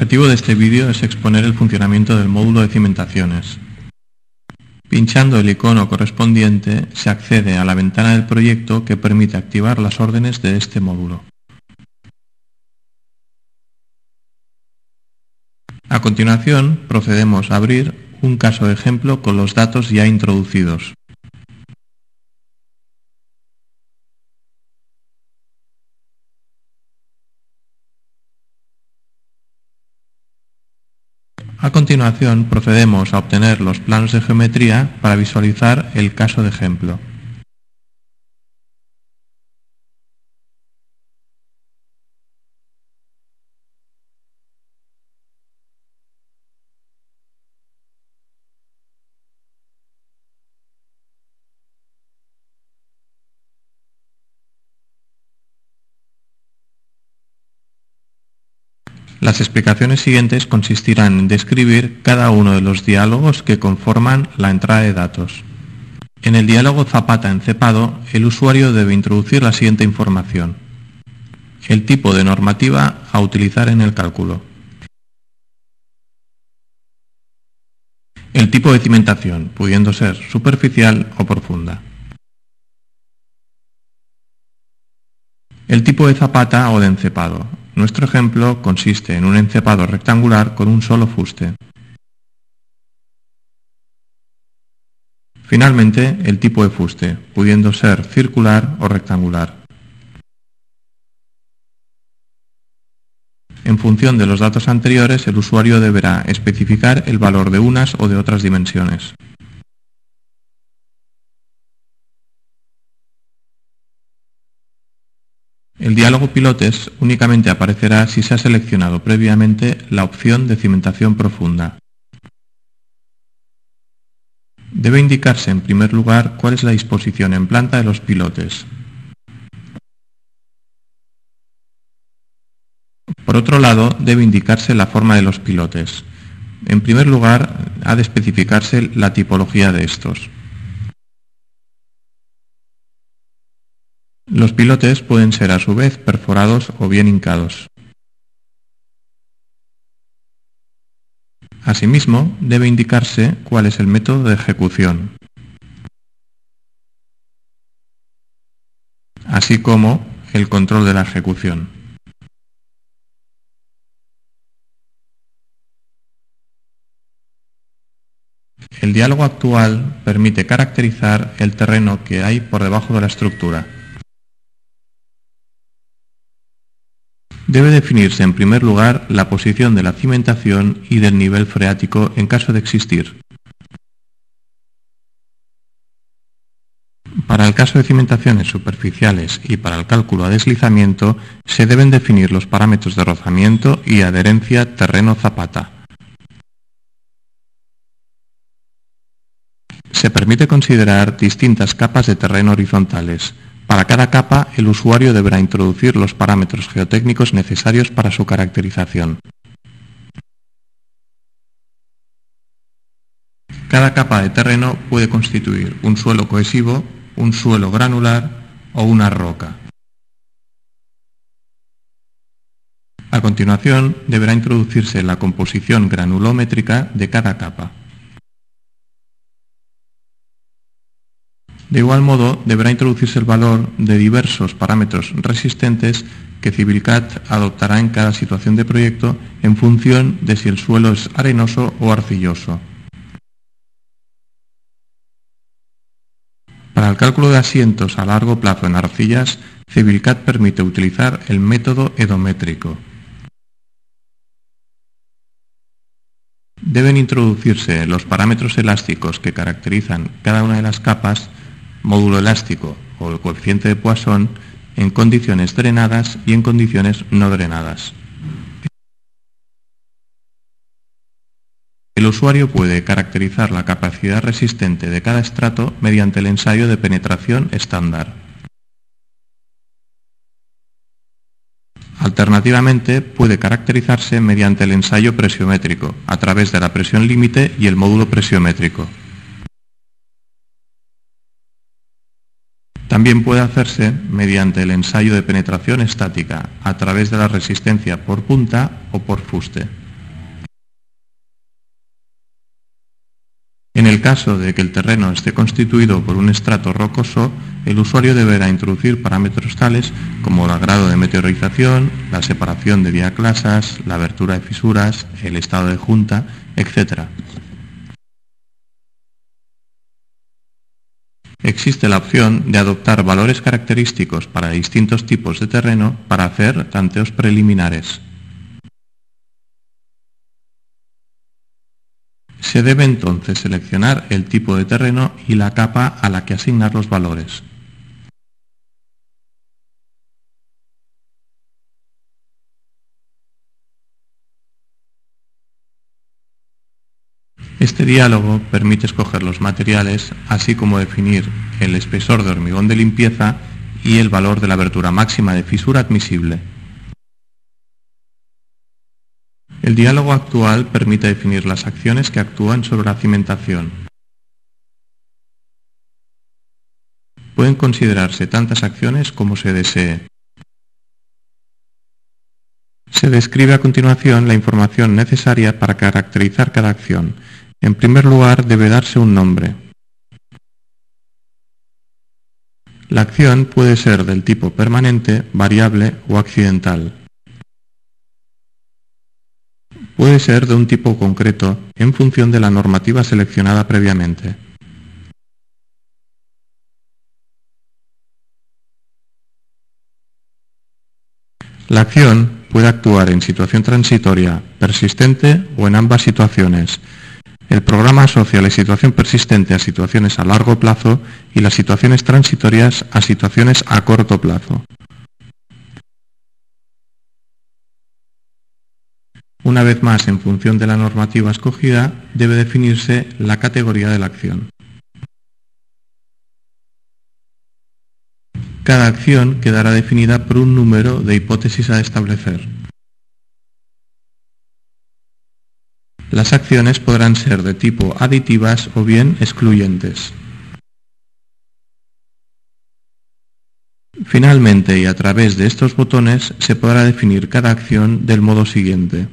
objetivo de este vídeo es exponer el funcionamiento del módulo de cimentaciones. Pinchando el icono correspondiente se accede a la ventana del proyecto que permite activar las órdenes de este módulo. A continuación procedemos a abrir un caso de ejemplo con los datos ya introducidos. A continuación procedemos a obtener los planos de geometría para visualizar el caso de ejemplo. Las explicaciones siguientes consistirán en describir cada uno de los diálogos que conforman la entrada de datos. En el diálogo Zapata encepado, el usuario debe introducir la siguiente información: el tipo de normativa a utilizar en el cálculo, el tipo de cimentación, pudiendo ser superficial o profunda, el tipo de zapata o de encepado. Nuestro ejemplo consiste en un encepado rectangular con un solo fuste. Finalmente, el tipo de fuste, pudiendo ser circular o rectangular. En función de los datos anteriores, el usuario deberá especificar el valor de unas o de otras dimensiones. El diálogo pilotes únicamente aparecerá si se ha seleccionado previamente la opción de cimentación profunda. Debe indicarse en primer lugar cuál es la disposición en planta de los pilotes. Por otro lado, debe indicarse la forma de los pilotes. En primer lugar, ha de especificarse la tipología de estos. Los pilotes pueden ser a su vez perforados o bien hincados. Asimismo, debe indicarse cuál es el método de ejecución, así como el control de la ejecución. El diálogo actual permite caracterizar el terreno que hay por debajo de la estructura. Debe definirse en primer lugar la posición de la cimentación y del nivel freático en caso de existir. Para el caso de cimentaciones superficiales y para el cálculo a deslizamiento se deben definir los parámetros de rozamiento y adherencia terreno-zapata. Se permite considerar distintas capas de terreno horizontales. Para cada capa, el usuario deberá introducir los parámetros geotécnicos necesarios para su caracterización. Cada capa de terreno puede constituir un suelo cohesivo, un suelo granular o una roca. A continuación, deberá introducirse la composición granulómetrica de cada capa. De igual modo, deberá introducirse el valor de diversos parámetros resistentes que Civilcat adoptará en cada situación de proyecto en función de si el suelo es arenoso o arcilloso. Para el cálculo de asientos a largo plazo en arcillas, Civilcat permite utilizar el método edométrico. Deben introducirse los parámetros elásticos que caracterizan cada una de las capas, módulo elástico o el coeficiente de Poisson, en condiciones drenadas y en condiciones no drenadas. El usuario puede caracterizar la capacidad resistente de cada estrato mediante el ensayo de penetración estándar. Alternativamente, puede caracterizarse mediante el ensayo presiométrico, a través de la presión límite y el módulo presiométrico. También puede hacerse mediante el ensayo de penetración estática, a través de la resistencia por punta o por fuste. En el caso de que el terreno esté constituido por un estrato rocoso, el usuario deberá introducir parámetros tales como el grado de meteorización, la separación de diaclasas, la abertura de fisuras, el estado de junta, etc. Existe la opción de adoptar valores característicos para distintos tipos de terreno para hacer tanteos preliminares. Se debe entonces seleccionar el tipo de terreno y la capa a la que asignar los valores. Este diálogo permite escoger los materiales, así como definir el espesor de hormigón de limpieza y el valor de la abertura máxima de fisura admisible. El diálogo actual permite definir las acciones que actúan sobre la cimentación. Pueden considerarse tantas acciones como se desee. Se describe a continuación la información necesaria para caracterizar cada acción. En primer lugar, debe darse un nombre. La acción puede ser del tipo permanente, variable o accidental. Puede ser de un tipo concreto en función de la normativa seleccionada previamente. La acción puede actuar en situación transitoria, persistente o en ambas situaciones. El programa asocia la situación persistente a situaciones a largo plazo y las situaciones transitorias a situaciones a corto plazo. Una vez más, en función de la normativa escogida, debe definirse la categoría de la acción. Cada acción quedará definida por un número de hipótesis a establecer. Las acciones podrán ser de tipo aditivas o bien excluyentes. Finalmente, y a través de estos botones, se podrá definir cada acción del modo siguiente.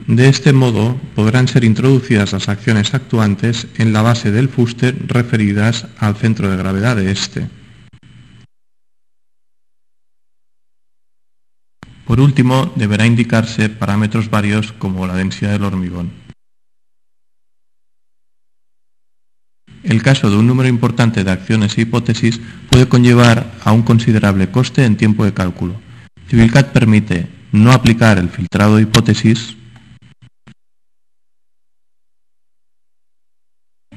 De este modo, podrán ser introducidas las acciones actuantes en la base del fuste referidas al centro de gravedad de este. Por último, deberá indicarse parámetros varios como la densidad del hormigón. El caso de un número importante de acciones e hipótesis puede conllevar a un considerable coste en tiempo de cálculo. Civilcat permite no aplicar el filtrado de hipótesis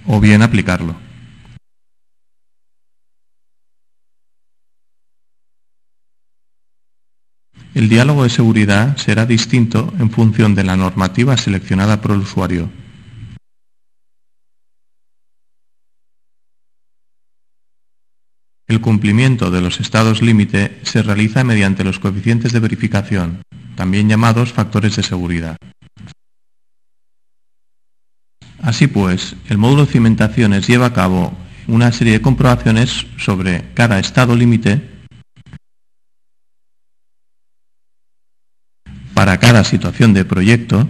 o bien aplicarlo. El diálogo de seguridad será distinto en función de la normativa seleccionada por el usuario. El cumplimiento de los estados límite se realiza mediante los coeficientes de verificación, también llamados factores de seguridad. Así pues, el módulo de cimentaciones lleva a cabo una serie de comprobaciones sobre cada estado límite para cada situación de proyecto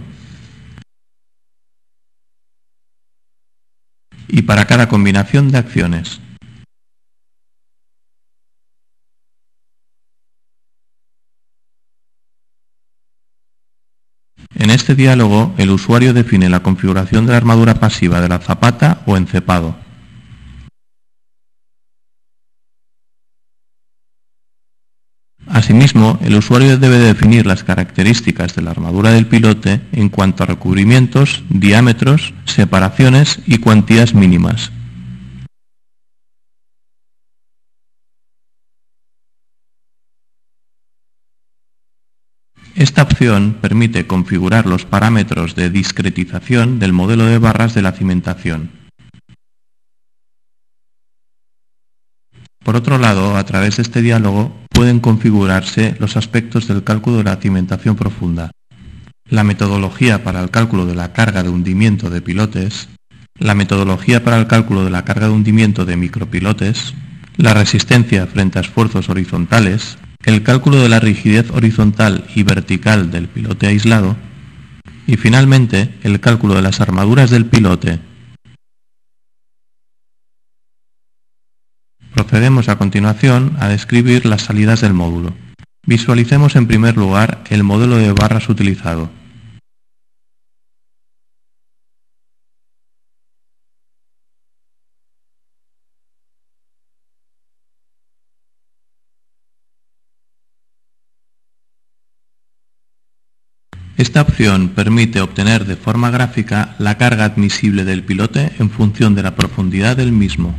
y para cada combinación de acciones. En este diálogo, el usuario define la configuración de la armadura pasiva de la zapata o encepado. Asimismo, el usuario debe definir las características de la armadura del pilote en cuanto a recubrimientos, diámetros, separaciones y cuantías mínimas. Esta opción permite configurar los parámetros de discretización del modelo de barras de la cimentación. Por otro lado, a través de este diálogo pueden configurarse los aspectos del cálculo de la cimentación profunda, la metodología para el cálculo de la carga de hundimiento de pilotes, la metodología para el cálculo de la carga de hundimiento de micropilotes, la resistencia frente a esfuerzos horizontales, el cálculo de la rigidez horizontal y vertical del pilote aislado y finalmente el cálculo de las armaduras del pilote. Procedemos a continuación a describir las salidas del módulo. Visualicemos en primer lugar el modelo de barras utilizado. Esta opción permite obtener de forma gráfica la carga admisible del pilote en función de la profundidad del mismo.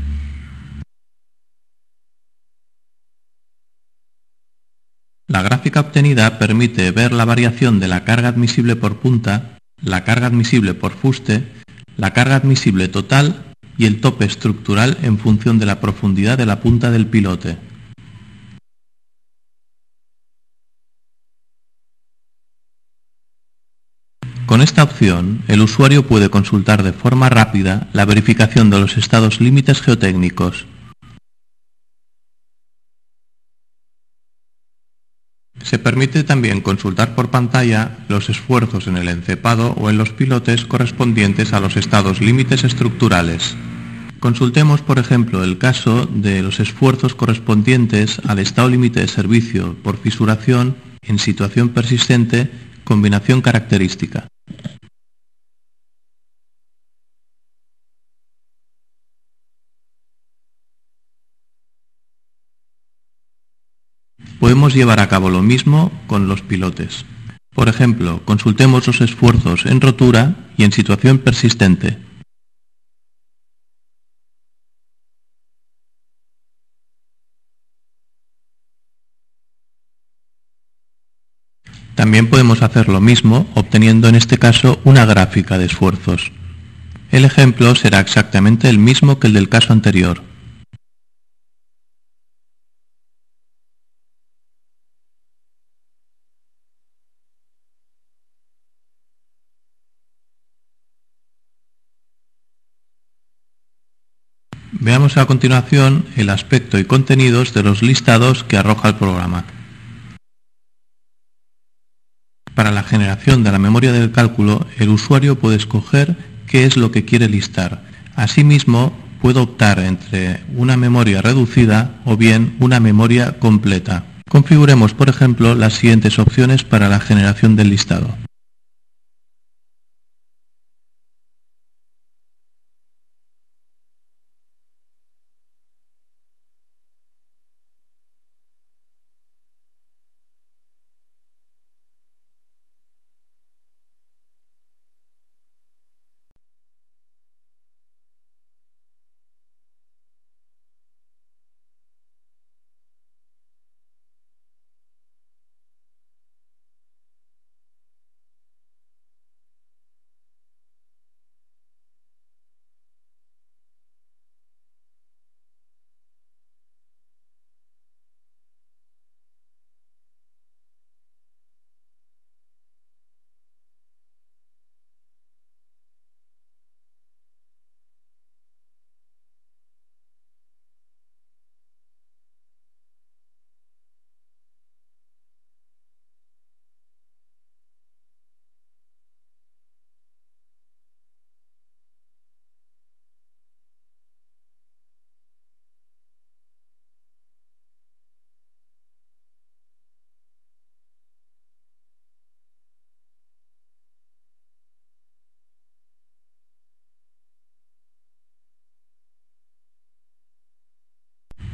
La gráfica obtenida permite ver la variación de la carga admisible por punta, la carga admisible por fuste, la carga admisible total y el tope estructural en función de la profundidad de la punta del pilote. Con esta opción, el usuario puede consultar de forma rápida la verificación de los estados límites geotécnicos. Se permite también consultar por pantalla los esfuerzos en el encepado o en los pilotes correspondientes a los estados límites estructurales. Consultemos, por ejemplo, el caso de los esfuerzos correspondientes al estado límite de servicio por fisuración en situación persistente, combinación característica. Podemos llevar a cabo lo mismo con los pilotes. Por ejemplo, consultemos los esfuerzos en rotura y en situación persistente. También podemos hacer lo mismo obteniendo en este caso una gráfica de esfuerzos. El ejemplo será exactamente el mismo que el del caso anterior. Veamos a continuación el aspecto y contenidos de los listados que arroja el programa. Para la generación de la memoria del cálculo, el usuario puede escoger qué es lo que quiere listar. Asimismo, puede optar entre una memoria reducida o bien una memoria completa. Configuremos, por ejemplo, las siguientes opciones para la generación del listado.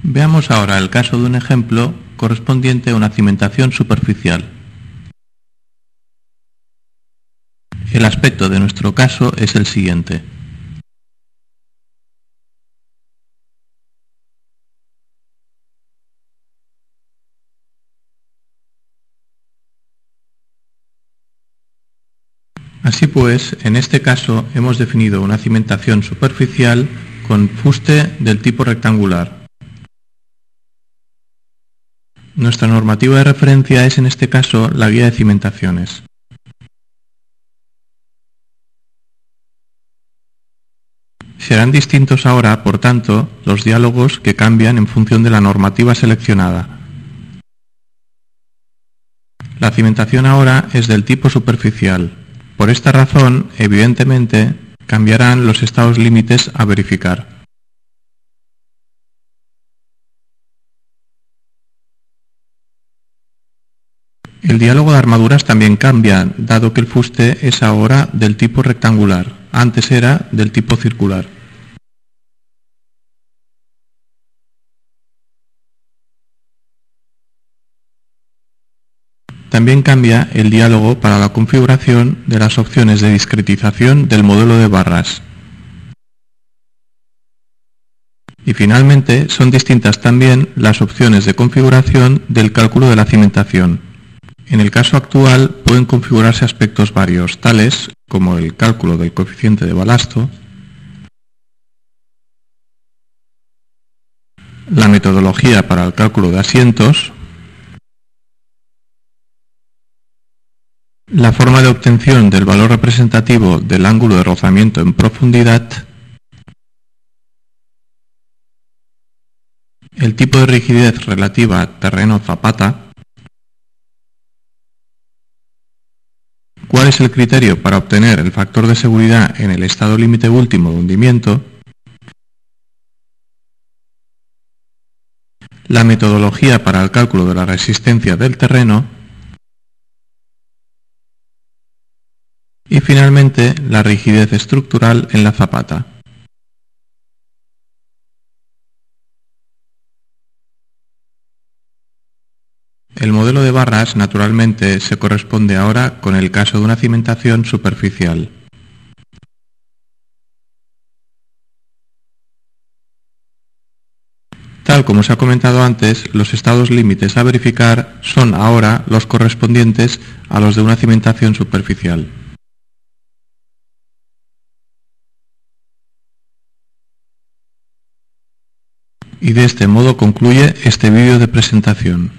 Veamos ahora el caso de un ejemplo correspondiente a una cimentación superficial. El aspecto de nuestro caso es el siguiente. Así pues, en este caso hemos definido una cimentación superficial con fuste del tipo rectangular. Nuestra normativa de referencia es en este caso la guía de cimentaciones. Serán distintos ahora, por tanto, los diálogos que cambian en función de la normativa seleccionada. La cimentación ahora es del tipo superficial. Por esta razón, evidentemente, cambiarán los estados límites a verificar. El diálogo de armaduras también cambia, dado que el fuste es ahora del tipo rectangular, antes era del tipo circular. También cambia el diálogo para la configuración de las opciones de discretización del modelo de barras. Y finalmente son distintas también las opciones de configuración del cálculo de la cimentación. En el caso actual pueden configurarse aspectos varios, tales como el cálculo del coeficiente de balasto, la metodología para el cálculo de asientos, la forma de obtención del valor representativo del ángulo de rozamiento en profundidad, el tipo de rigidez relativa a terreno zapata, cuál es el criterio para obtener el factor de seguridad en el estado límite último de hundimiento, la metodología para el cálculo de la resistencia del terreno y finalmente la rigidez estructural en la zapata. El modelo de barras naturalmente se corresponde ahora con el caso de una cimentación superficial. Tal como se ha comentado antes, los estados límites a verificar son ahora los correspondientes a los de una cimentación superficial. Y de este modo concluye este vídeo de presentación.